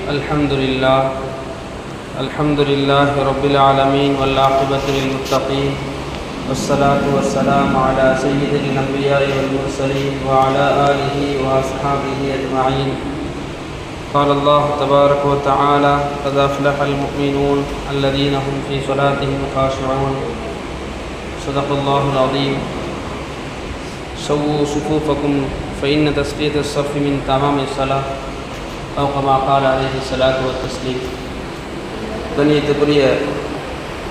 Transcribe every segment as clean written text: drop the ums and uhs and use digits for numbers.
الحمد لله رب العالمين والعاقبة للمتقين والصلاة والسلام على سيد الأنبياء والمرسلين وعلى آله وأصحابه أجمعين. قال الله تبارك وتعالى: قد أفلح المؤمنون الذين هم في صلاتهم خاشعون. صدق الله العظيم. سووا صفوفكم فإن تسقية الصف من تمام الصلاة أو كما قال عليه الصلاة والتسليم. கண்ணியத்துக்குரிய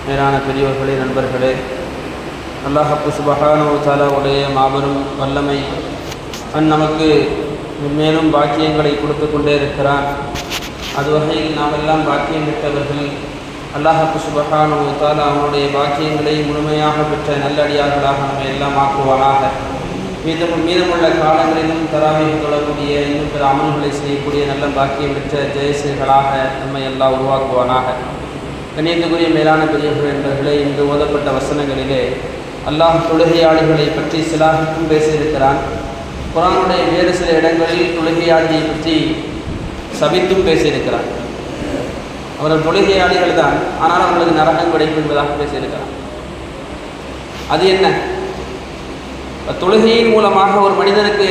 மேலான பெரியவர்களே, நண்பர்களே, அல்லாஹ் சுப்ஹானஹு வ தஆலாவுடைய மாபெரும் வல்லமை நமக்கு மேலும் பாக்கியங்களை கொடுத்து கொண்டே இருக்கிறான். அது வகையில் நாமெல்லாம் பாக்கியம் பெற்றவர்கள். அல்லாஹ் சுப்ஹானஹு வ தஆலா அவனுடைய பாக்கியங்களை முழுமையாக பெற்ற நல்லடியார்களாக நம்மை எல்லாம் ஆக்குவானாக. மீதமுள்ள காலங்களிலும் தராவீஹ் தொழக்கூடிய இன்னும் பிற அமல்களை செய்யக்கூடிய நல்ல பாக்கியம் பெற்ற ஜெயசீர்களாக நம்மை எல்லாம் உருவாக்குவானாக. கண்ணியத்துக்குரிய மேலான பெரியவர்கள் என்பவர்களே, இன்று ஓதப்பட்ட வசனங்களிலே அல்லாஹ் தொழுகையாளிகளை பற்றி சிலாகிக்கும் பேசியிருக்கிறான். குர்ஆனுடைய வேறு சில இடங்களில் தொழுகையாளியை பற்றி சபித்தும் பேசியிருக்கிறான். அவர்கள் தொழுகையாளிகள் தான், ஆனால் அவர்களுக்கு நரகம் கிடைக்கும் என்பதாக பேசியிருக்கிறான். அது என்ன? தொழுகையின் மூலமாக ஒரு மனிதனுக்கு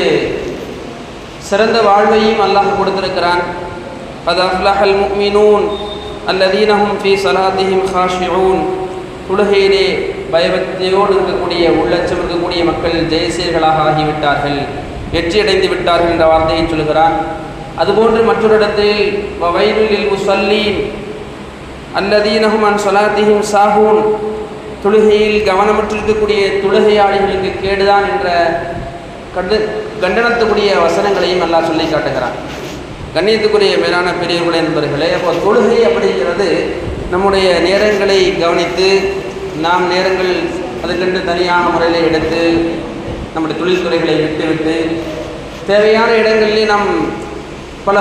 சிறந்த வாழ்வையும் அல்லாஹ் கொடுத்திருக்கிறான். கத் அஃப்லஹல் முஃமினூன் அல்லதீன ஹும் ஃபீ ஸலாத்திஹிம் காஷிஊன். தொழுகையிலே பயபக்தியோடு இருக்கக்கூடிய, உள்ளச்சம் இருக்கக்கூடிய மக்கள் ஜெயசீர்களாக ஆகிவிட்டார்கள், வெற்றியடைந்து விட்டார்கள் என்ற வார்த்தையை சொல்கிறான். அதுபோன்று மற்றொரு இடத்தில் வவைலுல் லில் முஸல்லீன் அல்லதீன ஹும் அன் ஸலாத்திஹிம் சாஹூன். தொழுகையில் கவனமற்றிருக்கக்கூடிய தொழுகையாளிகளுக்கு கேடுதான் என்ற கண்டனத்துக்குரிய வசனங்களையும் அல்லாஹ் சொல்லி காட்டுகிறான். கண்ணியத்துக்குரிய மேலான பெரியவர்களே, நண்பர்களே, அப்போ தொழுகை அப்படிங்கிறது நம்முடைய நேரங்களை கவனித்து நாம் நேரங்கள் அதுக்கென்று தனியான முறையில் எடுத்து நம்முடைய தொழில்துறைகளை விட்டுவிட்டு தேவையான இடங்களிலே நாம் பல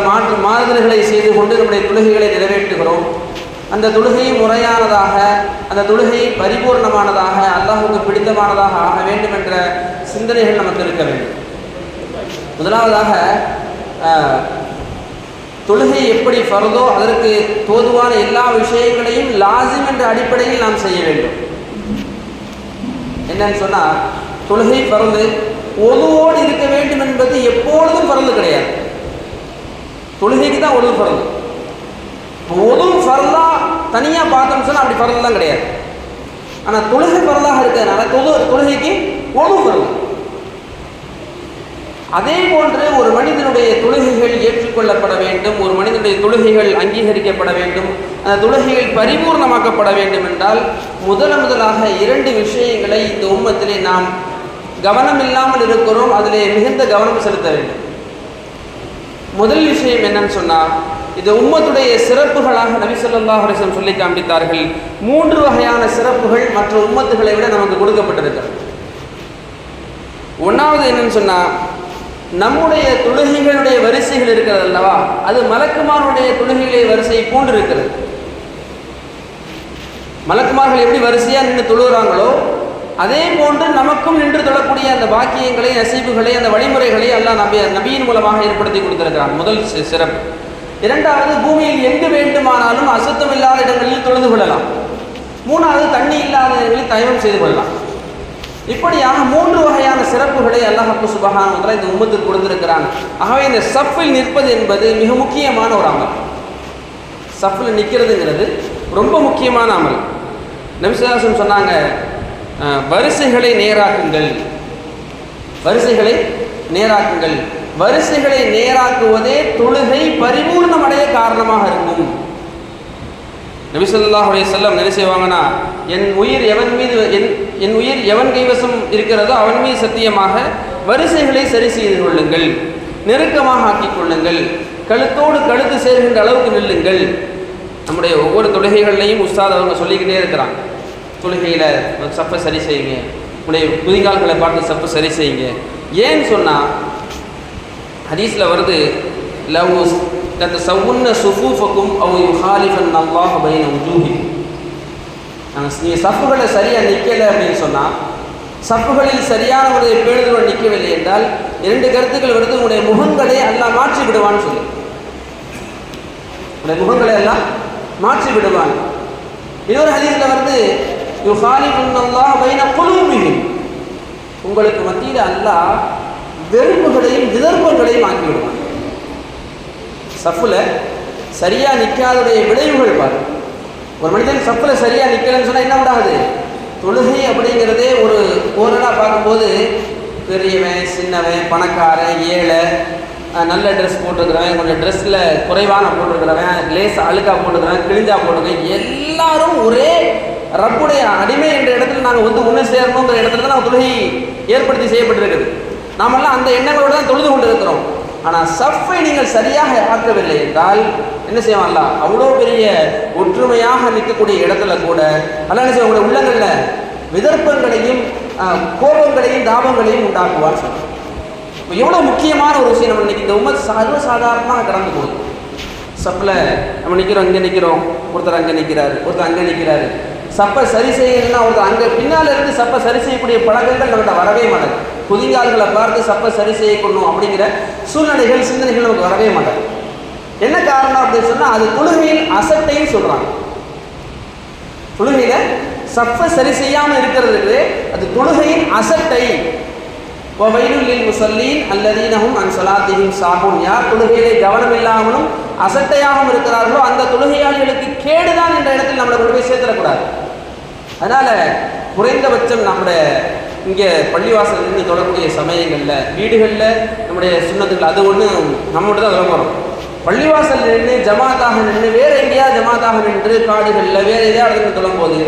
மாறுதல்களை செய்து கொண்டு நம்முடைய தொழுகைகளை நிறைவேற்றுகிறோம். அந்த தொழுகை முறையானதாக, அந்த தொழுகை பரிபூர்ணமானதாக, அல்லாஹ்வுக்கு பிடித்தமானதாக ஆக வேண்டும் என்ற சிந்தனைகள் நமக்கு இருக்க வேண்டும். முதலாவதாக தொழுகை எப்படி ஃபர்தோ அதற்கு தோதுவான எல்லா விஷயங்களையும் லாசிம் என்ற அடிப்படையில் நாம் செய்ய வேண்டும். என்னன்னு சொன்னால், தொழுகை ஃபர்து ஒதுவோடு இருக்க வேண்டும் என்பது எப்பொழுதும் ஃபர்து கிடையாது. தொழுகைக்கு தான் ஒது ஃபர்து. ஒது ஃபர்லா தனியாக பார்த்தோம்னு சொன்னால் அப்படி ஃபர்து தான் கிடையாது. ஆனால் தொழுகை ஃபர்லாக இருக்கிறதுனால தொழுகைக்கு ஒது ஃபர்து. அதே போன்று ஒரு மனிதனுடைய தொழுகைகள் ஏற்றுக்கொள்ளப்பட வேண்டும், ஒரு மனிதனுடைய தொழுகைகள் அங்கீகரிக்கப்பட வேண்டும், அந்த தொழுகைகள் பரிபூர்ணமாக்கப்பட வேண்டும் என்றால் முதலாக இரண்டு விஷயங்களை இந்த உம்மத்திலே நாம் கவனம் இல்லாமல் இருக்கிறோம். அதிலே மிகுந்த கவனம் செலுத்த வேண்டும். முதல் விஷயம் என்னன்னு சொன்னால், இது உம்மத்துடைய சிறப்புகளாக நபி ஸல்லல்லாஹு அலைஹி வஸல்லம் சொல்லி காண்பித்தார்கள். 3 வகையான சிறப்புகள் மற்ற உம்மத்துகளை விட நமக்கு கொடுக்கப்பட்டிருக்கிறது. ஒன்றாவது என்னன்னு சொன்னால், நம்முடைய தொழுகைகளுடைய வரிசைகள் இருக்கிறது அல்லவா, அது மலக்குமாருடைய தொழுகைகளை வரிசை போன்று இருக்கிறது. மலக்குமார்கள் எப்படி வரிசையாக நின்று தொழுகிறாங்களோ அதே போன்று நமக்கும் நின்று தொழக்கூடிய அந்த பாக்கியங்களை, நசீபுகளை, அந்த வழிமுறைகளை அல்லாஹ் நபியின் மூலமாக ஏற்படுத்தி கொடுத்திருக்கிறான். முதல் சிறப்பு. இரண்டாவது, பூமியில் எங்கு வேண்டுமானாலும் அசுத்தம் இல்லாத இடங்களில் தொழுது கொள்ளலாம். மூணாவது, தண்ணி இல்லாத இடங்களில் தயவம் செய்து கொள்ளலாம். இப்படியாக 3 வகையான சிறப்புகளை அல்லாஹ் சுப்ஹானஹு வ தஆலா இந்த உம்மத்துக்கு கொடுத்திருக்கிறான். ஆகவே இந்த சஃபில் நிற்பது என்பது மிக முக்கியமான ஒரு அமல். சஃபில் நிற்கிறதுங்கிறது ரொம்ப முக்கியமான அமல். நபி ஸல்லல்லாஹு அலைஹி வஸல்லம் சொன்னாங்க, வரிசைகளை நேராக்குங்கள், வரிசைகளை நேராக்குங்கள். வரிசைகளை நேராக்குவதே தொழுகை பரிபூர்ணமடைய காரணமாக இருக்கும். நபி ஸல்லல்லாஹு அலைஹி வஸல்லம் என்ன செய்வாங்கன்னா, என் உயிர் எவன் கைவசம் இருக்கிறதோ அவன் மீது சத்தியமாக வரிசைகளை சரி செய்து கொள்ளுங்கள், நெருக்கமாக ஆக்கிக் கொள்ளுங்கள், கழுத்தோடு கழுத்து சேர்கின்ற அளவுக்கு நில்லுங்கள். நம்முடைய ஒவ்வொரு தொழுகைகள்லையும் உஸ்தாத் அவங்க சொல்லிக்கிட்டே இருக்கிறாங்க, தொழுகையில் சப்பை சரி செய்யுங்க, உங்களுடைய குதிங்கால்களை பார்த்து சப்பை சரி செய்யுங்க. ஏன்னு சொன்னால், ஹதீஸில் வருது, லவ் தத்தஸவ்வுன்ன சுஃபூஃபக்கும் அவ் யுஹாலிஃபன் அல்லாஹ் பைன உஜூஹிக்கும். நீங்கள் சஃப்புகளை சரியாக நிற்கலை அப்படின்னு சொன்னால், சஃப்புகளில் சரியான முறையை பேணுதலுடன் நிற்கவில்லை என்றால் 2 கருத்துக்கள் வருது, உங்களுடைய முகங்களை அல்லாஹ் மாற்றி விடுவான்னு சொல்லி. உடைய முகங்களை எல்லாம் மாற்றி விடுவான். இன்னொரு ஹதீஸ்ல வந்து யுஹாலிஃபுன்னல்லாஹ் பைன குலூபிஹிம், உங்களுக்கு மத்தியில் அல்லாஹ் வெறுப்புகளையும் விதர்ப்பங்களையும் ஆக்கி விடுவான். சஃப்ல சரியா நிற்காதுடைய விளைவுகள் பாரு. ஒரு மனிதன் சஃப்ல சரியா நிற்கலன்னு சொன்னா என்ன உண்டாகுது? தொழுகை அப்படிங்கிறதே ஒரு ஓரளா பார்க்கும்போது பெரியவன் சின்னவன் பணக்காரன் ஏழை நல்ல ட்ரெஸ் போட்டுருக்கிறவன் கொஞ்சம் ட்ரெஸ்ஸில் குறைவான போட்டுருக்கிறவன் லேஸ் அழுக்கா போட்டுருக்கிறவன் கிழிஞ்சா போட்டுருக்கேன் எல்லாரும் ஒரே ரப்புடைய அடிமை என்ற இடத்துல நாங்கள் வந்து ஒன்று சேரணுங்கிற இடத்துல தான் நம்ம தொழுகை ஏற்படுத்தி செய்யப்பட்டிருக்குது. நாமெல்லாம் அந்த எண்ணங்களோடு தான் தொழுது கொண்டு இருக்கிறோம். ஆனால் சஃப்பை நீங்கள் சரியாக ஆக்கவில்லை என்றால் என்ன செய்வான்ல, அவ்வளோ பெரிய ஒற்றுமையாக நிற்கக்கூடிய இடத்துல கூட அல்ல என்ன செய்ய உங்களுடைய உள்ளங்களில் விதர்ப்பங்களையும் கோபங்களையும் தாபங்களையும் உண்டாக்குவான்னு சொல்லுவாங்க. இப்போ எவ்வளோ முக்கியமான ஒரு விஷயம் நம்ம இன்னைக்கு இந்த உம்மத் சாதாரணமாக கடந்து போகுது. சப்பில் நம்ம நிற்கிறோம், இங்கே நிற்கிறோம், ஒருத்தர் அங்கே நிற்கிறாரு, ஒருத்தர் அங்கே நிற்கிறாரு. சப்பை சரி செய்யணும்னா ஒருத்தர் அங்கே பின்னால் இருந்து சப்பை சரி செய்யக்கூடிய பழக்கங்கள் நம்மகிட்ட வரவே மாட்டாது. புதிங்கால்களை பார்த்து சப்பை சரி செய்யணும் அப்படிங்கிற சூழ்நிலைகள் சிந்தனைகள் நமக்கு வரவே மாட்டாது. என்ன காரணம் அப்படின்னு சொன்னால் அது தொழுகையில் அசட்டைன்னு சொல்கிறாங்க. தொழுகையில் சப்பை சரி செய்யாமல் இருக்கிறதுக்கு அது தொழுகையின் அசட்டை. வவைலுல் முஸல்லீன் அல்லதீனஹும் அன் ஸலாத்திஹிம் சாஹூன், யார் தொழுகையிலே கவனம் இல்லாமலும் அசட்டையாகவும் இருக்கிறார்களோ அந்த தொழுகையாளிகளுக்கு கேடுதான் என்ற இடத்தில் நம்மளை கொண்டு போய் சேர்த்துடக்கூடாது. அதனால் குறைந்தபட்சம் நம்முடைய இங்கே பள்ளிவாசல் நின்று தொடரக்கூடிய சமயங்களில் வீடுகளில் நம்முடைய சுன்னத்துகள் அது ஒன்று நம்மகிட்ட தான் விளம்பரம். பள்ளிவாசல் நின்று ஜமாத்தாக நின்று வேறு எங்கேயாவது ஜமாத்தாக நின்று காடுகளில் வேறு எதையாவது நின்று தொழும்போது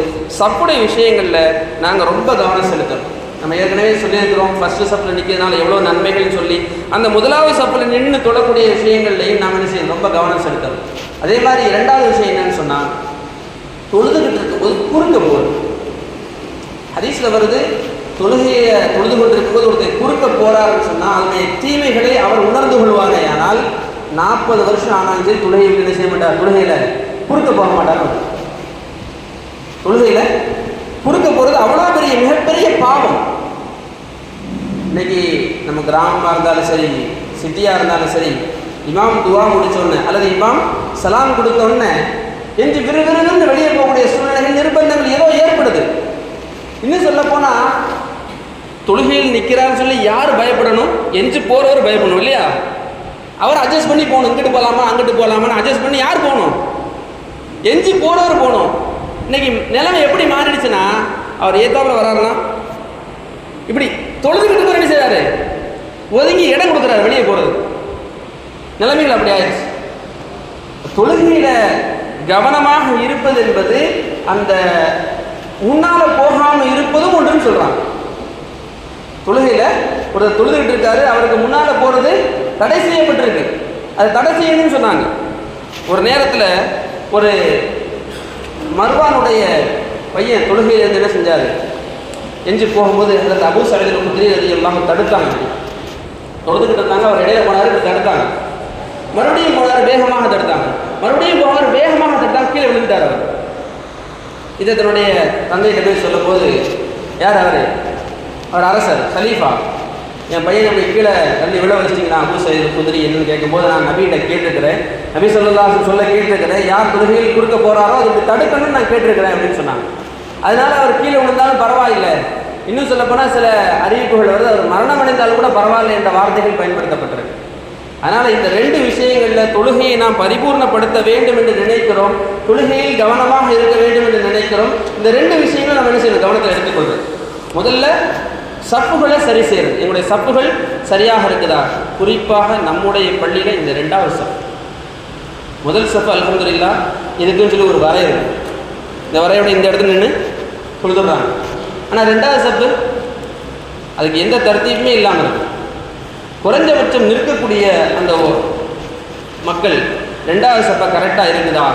சப்புடைய விஷயங்களில் நாங்கள் ரொம்ப கவனம் செலுத்தணும். நம்ம ஏற்கனவே சொல்லியிருக்கிறோம், ஃபஸ்ட்டு சப்பில் நிற்கிறதுனால எவ்வளோ நன்மைகள்னு சொல்லி அந்த முதலாவது சப்பில் நின்று தொழக்கூடிய விஷயங்கள்லையும் நாம் என்ன செய்யணும், ரொம்ப கவனம் செலுத்தணும். அதே மாதிரி இரண்டாவது விஷயம் என்னன்னு சொன்னால், தொழுதுகிட்டு இருக்கும்போது குறுக்க போகிறது. ஹதீஸில் வருது, தொழுகையை தொழுது கொண்டு இருக்கும்போது ஒருத்தர் குறுக்க போகிறாருன்னு சொன்னால் அதனுடைய தீமைகளை அவர் உணர்ந்து கொள்வாங்க. ஆனால் 40 வருஷம் ஆனாலும் சரி தொழுகையில் என்ன செய்ய மாட்டார், தொழுகையில் குறுக்க போக மாட்டார். தொழுகையில் குறுக்க போகிறது அவ்வளோ பெரிய மிகப்பெரிய பாவம். இன்னைக்கு நம்ம கிராமமாக இருந்தாலும் சரி சிட்டியாக இருந்தாலும் சரி, இமாம் துவா முடித்தோடனே அல்லது இமாம் சலாம் கொடுத்தோடனே என்று விறுவிறுன்னு வெளியே போகக்கூடிய சூழ்நிலைகள் நிர்பந்தங்கள் ஏதோ ஏற்படுது. இன்னும் சொல்ல போனால் தொழுகையில் நிற்கிறான்னு சொல்லி யார் பயப்படணும், எஞ்சி போகிறவர் பயப்படணும் இல்லையா? அவர் அட்ஜஸ்ட் பண்ணி போகணும், இங்கிட்டு போகலாமா அங்கிட்டு போகலாமான்னு அட்ஜஸ்ட் பண்ணி யார் போகணும், எஞ்சி போகிறவர் போகணும். இன்னைக்கு நிலைமை எப்படி மாறிடுச்சுன்னா, அவர் ஏத்தாப்புல வராருன்னா இப்படி தொழுதுகிட்டு என்ன செய்வாரு, ஒதுங்கி இடம் கொடுக்குறாரு வெளியே போகிறது. நிலைமைகள் அப்படி ஆயிடுச்சு. தொழுகையில கவனமாக இருப்பது என்பது அந்த முன்னால போகாமல் இருப்பதும் ஒன்றுன்னு சொல்றாங்க. தொழுகையில ஒரு தொழுதுகிட்டு இருக்காரு, அவருக்கு முன்னால போறது தடை செய்யப்பட்டிருக்கு, அது தடை செய்யணும்னு சொன்னாங்க. ஒரு நேரத்தில் ஒரு மர்வானுடைய பையன் தொழுகையிலேருந்து என்ன செஞ்சார், எஞ்சி போகும்போது அந்த அபூ சயீத் அல்-குத்ரி ரலியல்லாஹு அன்ஹு தடுத்தாங்க. தொழுதுகிட்டு இருந்தாங்க, அவர் இடையில போனாரு, தடுத்தாங்க. மறுபடியும் போனார், வேகமாக தடுத்தாங்க. மறுபடியும் போனார், வேகமாக தடுத்தாங்க, கீழே விழுந்துட்டார் அவர். இதை தன்னுடைய தந்தையிட்ட போய் சொல்லும் போது, யார் அவர் அரசர் கலீஃபா, என் பையன் அப்படி கீழே தள்ளி விழ வச்சிட்டிங்கன்னா அபூ சயீத் அல்-குத்ரி என்னன்னு கேட்கும்போது, நான் நபிகிட்ட கேட்டிருக்கிறேன், நபி ஸல்லல்லாஹு அலைஹி வஸல்லம் கேட்டிருக்கிறேன், யார் தொழுகையில் குறுக்க போகிறாரோ அதுக்கு தடுக்கணும்னு நான் கேட்டிருக்கிறேன் அப்படின்னு சொன்னாங்க. அதனால அவர் கீழே விழுந்தாலும் பரவாயில்லை, இன்னும் சொல்லப்போனால் சில அறிவிப்புகள் வருது, அவர் மரணம் அடைந்தாலும் கூட பரவாயில்லை என்ற வார்த்தைகள் பயன்படுத்தப்பட்டிருக்கு. அதனால் இந்த ரெண்டு விஷயங்களில் தொழுகையை நாம் பரிபூர்ணப்படுத்த வேண்டும் என்று நினைக்கிறோம், தொழுகையில் கவனமாக இருக்க வேண்டும் என்று நினைக்கிறோம். இந்த ரெண்டு விஷயங்களும் நம்ம என்ன செய்யணும், கவனத்தில் எடுத்துக்கொள்வது. முதல்ல சப்புகளை சரி செய்கிறது, எங்களுடைய சப்புகள் சரியாக இருக்குதா, குறிப்பாக நம்முடைய பள்ளியில் இந்த ரெண்டாவது சப்பு. முதல் சப்பு அல்ஹம்துலில்லாஹ் இதுக்குன்னு சொல்லி ஒரு வரை இருக்குது, இந்த வரையோட இந்த இடத்துல நின்று கொடுத்துட்றாங்க. ஆனால் ரெண்டாவது சப்பு அதுக்கு எந்த தர்த்தீப்புமே இல்லாமல் இருக்குது. குறைஞ்சபட்சம் நிற்கக்கூடிய அந்த மக்கள் ரெண்டாவது சப்பை கரெக்டாக இருக்குதா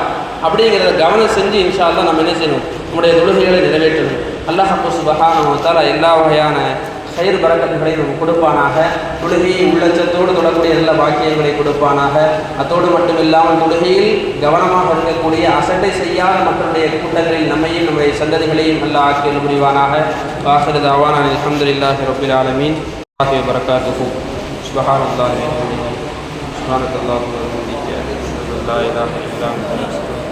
அப்படிங்கிறத கவனம் செஞ்சு இன்ஷா அல்லாஹ் நம்ம என்ன செய்யணும், நம்முடைய தொழுகைகளை நிறைவேற்றணும். அல்லாஹ் சுப்ஹானஹு வ தஆலா எல்லா வகையான கயிறு பரக்கத்துகளை நமக்கு கொடுப்பானாக. தொழுகையை உள்ளச்சத்தோடு தொடக்கூடிய நல்ல பாக்கியங்களை கொடுப்பானாக. அத்தோடு மட்டும் இல்லாமல் தொழுகையில் கவனமாக இருக்கக்கூடிய அசட்டை செய்யாத மக்களுடைய கூட்டங்களில் நம்மையும் நம்முடைய சந்ததிகளையும் நல்ல ஆக்கியல் புரிவானாக. வாஹிரு தஅவானா அல்ஹம்துலில்லாஹி ரப்பில் ஆலமீன். வாஹி வரகாத்துஹு சுப்ஹானல்லாஹி வ பிஹம்திஹி சுப்ஹானல்லாஹி வ பிஹம்திஹி. லா இலாஹ இல்லா அன்த அஸ்தக்ஃபிருக்க